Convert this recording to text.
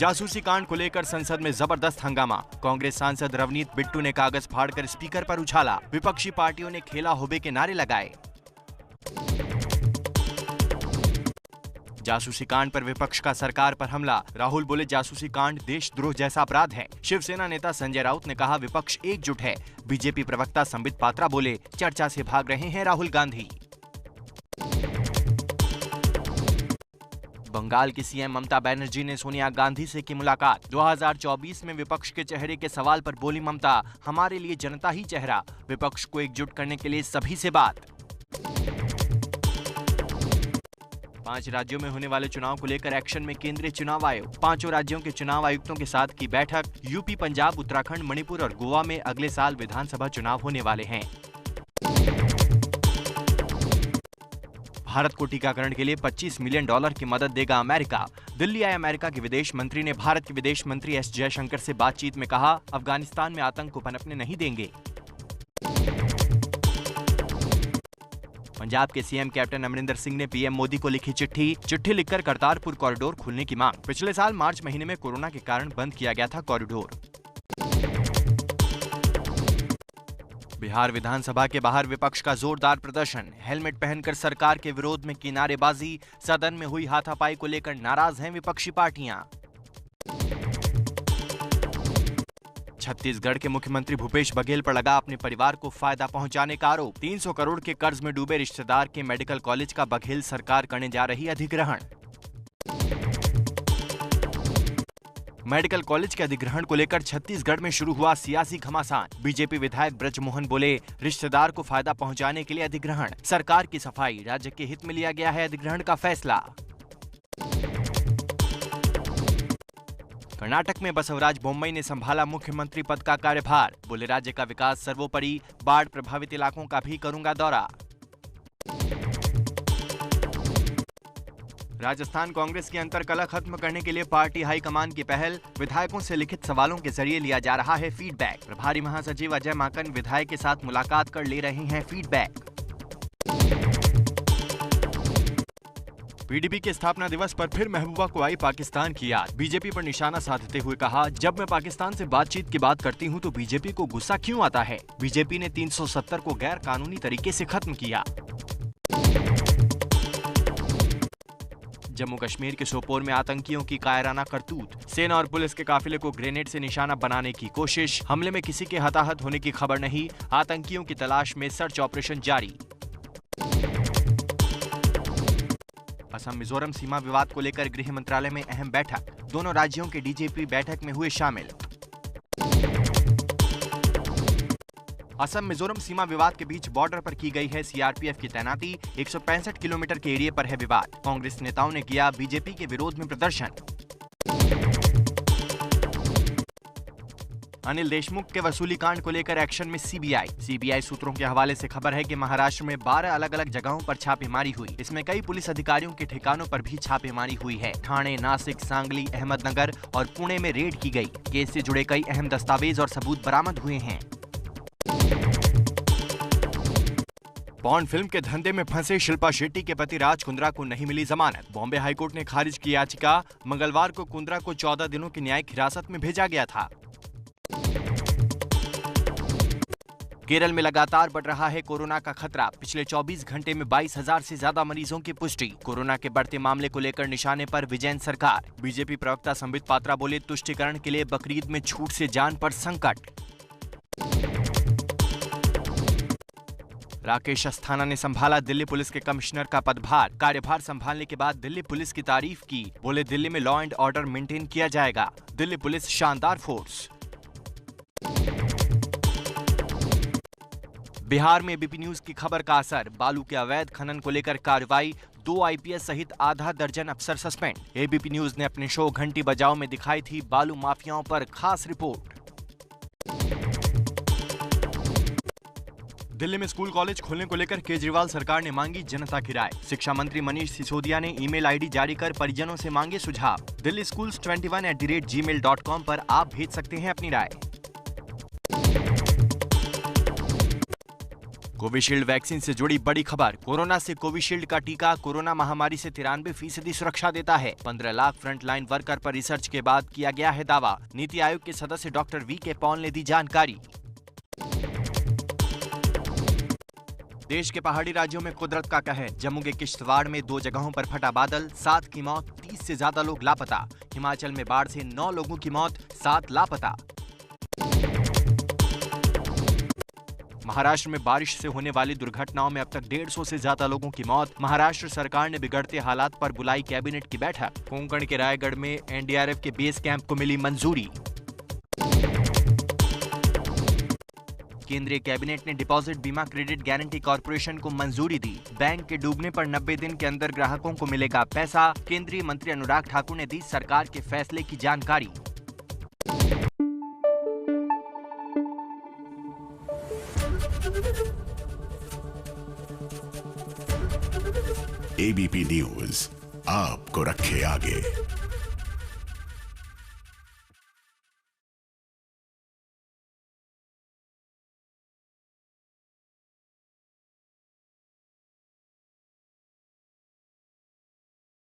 जासूसी कांड को लेकर संसद में जबरदस्त हंगामा। कांग्रेस सांसद रवनीत बिट्टू ने कागज फाड़कर स्पीकर पर उछाला। विपक्षी पार्टियों ने खेला होबे के नारे लगाए। जासूसी कांड पर विपक्ष का सरकार पर हमला। राहुल बोले जासूसी कांड देशद्रोह जैसा अपराध है। शिवसेना नेता संजय राउत ने कहा विपक्ष एकजुट है। बीजेपी प्रवक्ता संबित पात्रा बोले चर्चा से भाग रहे हैं राहुल गांधी। बंगाल की सीएम ममता बनर्जी ने सोनिया गांधी से की मुलाकात। 2024 में विपक्ष के चेहरे के सवाल पर बोली ममता, हमारे लिए जनता ही चेहरा। विपक्ष को एकजुट करने के लिए सभी से बात। 5 राज्यों में होने वाले चुनाव को लेकर एक्शन में केंद्रीय चुनाव आयोग। 5 राज्यों के चुनाव आयुक्तों के साथ की बैठक। यूपी, पंजाब, उत्तराखंड, मणिपुर और गोवा में अगले साल विधानसभा चुनाव होने वाले हैं। भारत को टीकाकरण के लिए $25 मिलियन की मदद देगा अमेरिका। दिल्ली आए अमेरिका के विदेश मंत्री ने भारत के विदेश मंत्री एस जयशंकर से बातचीत में कहा, अफगानिस्तान में आतंक को पनपने नहीं देंगे। पंजाब के सीएम कैप्टन अमरिंदर सिंह ने पीएम मोदी को लिखी चिट्ठी लिखकर करतारपुर कॉरिडोर खोलने की मांग। पिछले साल मार्च महीने में कोरोना के कारण बंद किया गया था कॉरिडोर। बिहार विधानसभा के बाहर विपक्ष का जोरदार प्रदर्शन। हेलमेट पहनकर सरकार के विरोध में की नारेबाजी। सदन में हुई हाथापाई को लेकर नाराज हैं विपक्षी पार्टियां। छत्तीसगढ़ के मुख्यमंत्री भूपेश बघेल पर लगा अपने परिवार को फायदा पहुंचाने का आरोप। 300 करोड़ के कर्ज में डूबे रिश्तेदार के मेडिकल कॉलेज का बघेल सरकार करने जा रही अधिग्रहण। मेडिकल कॉलेज के अधिग्रहण को लेकर छत्तीसगढ़ में शुरू हुआ सियासी घमासान। बीजेपी विधायक ब्रजमोहन बोले, रिश्तेदार को फायदा पहुंचाने के लिए अधिग्रहण। सरकार की सफाई, राज्य के हित में लिया गया है अधिग्रहण का फैसला। कर्नाटक में बसवराज बोम्मई ने संभाला मुख्यमंत्री पद का कार्यभार। बोले, राज्य का विकास सर्वोपरि, बाढ़ प्रभावित इलाकों का भी करूंगा दौरा। राजस्थान कांग्रेस की अंतरकलह खत्म करने के लिए पार्टी हाईकमान की पहल। विधायकों से लिखित सवालों के जरिए लिया जा रहा है फीडबैक। प्रभारी महासचिव अजय माकन विधायक के साथ मुलाकात कर ले रहे हैं फीडबैक। पीडीपी के स्थापना दिवस पर फिर महबूबा को आई पाकिस्तान की याद। बीजेपी पर निशाना साधते हुए कहा, जब मैं पाकिस्तान से बातचीत की बात करती हूं तो बीजेपी को गुस्सा क्यों आता है। बीजेपी ने 370 को गैर कानूनी तरीके से खत्म किया। जम्मू कश्मीर के सोपोर में आतंकियों की कायराना करतूत। सेना और पुलिस के काफिले को ग्रेनेड से निशाना बनाने की कोशिश। हमले में किसी के हताहत होने की खबर नहीं। आतंकियों की तलाश में सर्च ऑपरेशन जारी। असम मिजोरम सीमा विवाद को लेकर गृह मंत्रालय में अहम बैठक। दोनों राज्यों के डीजीपी बैठक में हुए शामिल। असम मिजोरम सीमा विवाद के बीच बॉर्डर पर की गई है सीआरपीएफ की तैनाती। 165 किलोमीटर के एरिया पर है विवाद। कांग्रेस नेताओं ने किया बीजेपी के विरोध में प्रदर्शन। अनिल देशमुख के वसूली कांड को लेकर एक्शन में सीबीआई सूत्रों के हवाले से खबर है कि महाराष्ट्र में 12 अलग अलग जगहों पर छापेमारी हुई। इसमें कई पुलिस अधिकारियों के ठिकानों पर भी छापेमारी हुई है। ठाणे, नासिक, सांगली, अहमदनगर और पुणे में रेड की गई। केस से जुड़े कई अहम दस्तावेज और सबूत बरामद हुए हैं। पॉर्न फिल्म के धंधे में फंसे शिल्पा शेट्टी के पति राज कुंद्रा को नहीं मिली जमानत। बॉम्बे हाईकोर्ट ने खारिज की याचिका। मंगलवार को कुंद्रा को 14 दिनों की न्यायिक हिरासत में भेजा गया था। केरल में लगातार बढ़ रहा है कोरोना का खतरा। पिछले 24 घंटे में 22,000 से ज्यादा मरीजों की पुष्टि। कोरोना के बढ़ते मामले को लेकर निशाने पर विजयन सरकार। बीजेपी प्रवक्ता संबित पात्रा बोले, तुष्टीकरण के लिए बकरीद में छूट से जान पर संकट। राकेश अस्थाना ने संभाला दिल्ली पुलिस के कमिश्नर का पदभार। कार्यभार संभालने के बाद दिल्ली पुलिस की तारीफ की। बोले, दिल्ली में लॉ एंड ऑर्डर मेंटेन किया जाएगा। दिल्ली पुलिस शानदार फोर्स। बिहार में एबीपी न्यूज की खबर का असर। बालू के अवैध खनन को लेकर कार्रवाई। 2 आईपीएस सहित आधा दर्जन अफसर सस्पेंड। एबीपी न्यूज ने अपने शो घंटी बजाओ में दिखाई थी बालू माफियाओं पर खास रिपोर्ट। दिल्ली में स्कूल कॉलेज खोलने को लेकर केजरीवाल सरकार ने मांगी जनता की राय। शिक्षा मंत्री मनीष सिसोदिया ने ईमेल आईडी जारी कर परिजनों से मांगे सुझाव। दिल्ली स्कूल्स 21@gmail.com पर आप भेज सकते हैं अपनी राय। कोविशील्ड वैक्सीन से जुड़ी बड़ी खबर। कोरोना से कोविशील्ड का टीका कोरोना महामारी से 93% सुरक्षा देता है। 15 लाख फ्रंटलाइन वर्कर पर रिसर्च के बाद किया गया है दावा। नीति आयोग के सदस्य डॉक्टर वी.के. पॉल ने दी जानकारी। देश के पहाड़ी राज्यों में कुदरत का कहर। जम्मू के किश्तवाड़ में 2 जगहों पर फटा बादल, 7 की मौत, 30 से ज्यादा लोग लापता। हिमाचल में बाढ़ से 9 लोगों की मौत, 7 लापता। महाराष्ट्र में बारिश से होने वाली दुर्घटनाओं में अब तक 150 से ज्यादा लोगों की मौत। महाराष्ट्र सरकार ने बिगड़ते हालात पर बुलाई कैबिनेट की बैठक। कोंकण के रायगढ़ में एनडीआरएफ के बेस कैंप को मिली मंजूरी। केंद्रीय कैबिनेट ने डिपॉजिट बीमा क्रेडिट गारंटी कॉर्पोरेशन को मंजूरी दी। बैंक के डूबने पर 90 दिन के अंदर ग्राहकों को मिलेगा पैसा। केंद्रीय मंत्री अनुराग ठाकुर ने दी सरकार के फैसले की जानकारी। एबीपी न्यूज आपको रखे आगे।